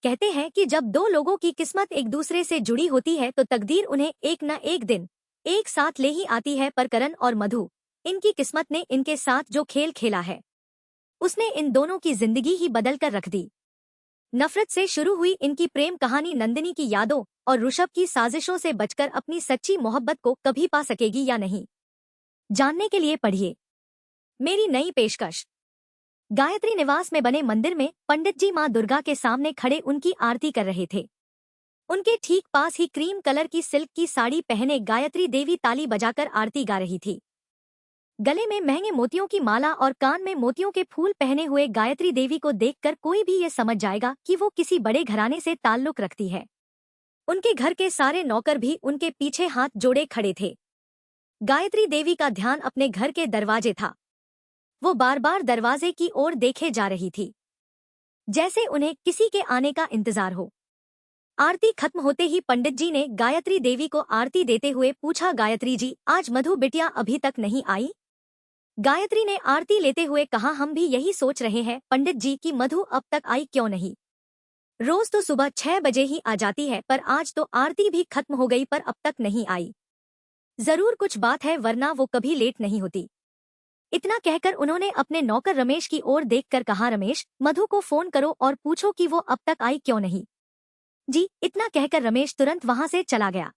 कहते हैं कि जब दो लोगों की किस्मत एक दूसरे से जुड़ी होती है तो तकदीर उन्हें एक न एक दिन एक साथ ले ही आती है। पर करण और मधु, इनकी किस्मत ने इनके साथ जो खेल खेला है उसने इन दोनों की जिंदगी ही बदल कर रख दी। नफरत से शुरू हुई इनकी प्रेम कहानी नंदिनी की यादों और ऋषभ की साजिशों से बचकर अपनी सच्ची मोहब्बत को कभी पा सकेगी या नहीं, जानने के लिए पढ़िए मेरी नई पेशकश। गायत्री निवास में बने मंदिर में पंडित जी मां दुर्गा के सामने खड़े उनकी आरती कर रहे थे। उनके ठीक पास ही क्रीम कलर की सिल्क की साड़ी पहने गायत्री देवी ताली बजाकर आरती गा रही थी। गले में महंगे मोतियों की माला और कान में मोतियों के फूल पहने हुए गायत्री देवी को देखकर कोई भी ये समझ जाएगा कि वो किसी बड़े घराने से ताल्लुक रखती है। उनके घर के सारे नौकर भी उनके पीछे हाथ जोड़े खड़े थे। गायत्री देवी का ध्यान अपने घर के दरवाजे था। वो बार बार दरवाजे की ओर देखे जा रही थी, जैसे उन्हें किसी के आने का इंतजार हो। आरती खत्म होते ही पंडित जी ने गायत्री देवी को आरती देते हुए पूछा, गायत्री जी, आज मधु बिटिया अभी तक नहीं आई? गायत्री ने आरती लेते हुए कहा, हम भी यही सोच रहे हैं पंडित जी कि मधु अब तक आई क्यों नहीं। रोज तो सुबह 6 बजे ही आ जाती है, पर आज तो आरती भी खत्म हो गई पर अब तक नहीं आई। जरूर कुछ बात है, वरना वो कभी लेट नहीं होती। इतना कहकर उन्होंने अपने नौकर रमेश की ओर देखकर कहा, रमेश, मधु को फोन करो और पूछो कि वो अब तक आई क्यों नहीं। जी। इतना कहकर रमेश तुरंत वहां से चला गया।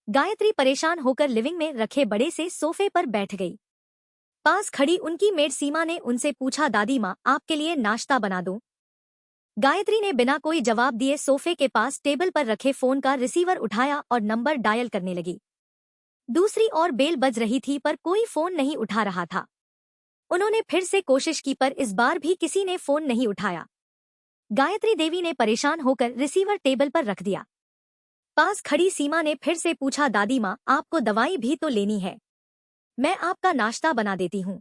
गायत्री परेशान होकर लिविंग में रखे बड़े से सोफे पर बैठ गई। पास खड़ी उनकी मेड सीमा ने उनसे पूछा, दादी माँ, आपके लिए नाश्ता बना दूं? गायत्री ने बिना कोई जवाब दिए सोफे के पास टेबल पर रखे फोन का रिसीवर उठाया और नंबर डायल करने लगी। दूसरी ओर बेल बज रही थी पर कोई फोन नहीं उठा रहा था। उन्होंने फिर से कोशिश की पर इस बार भी किसी ने फोन नहीं उठाया। गायत्री देवी ने परेशान होकर रिसीवर टेबल पर रख दिया। पास खड़ी सीमा ने फिर से पूछा, दादी माँ, आपको दवाई भी तो लेनी है, मैं आपका नाश्ता बना देती हूँ।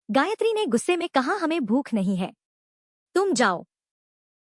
गायत्री ने गुस्से में कहा, हमें भूख नहीं है, तुम जाओ।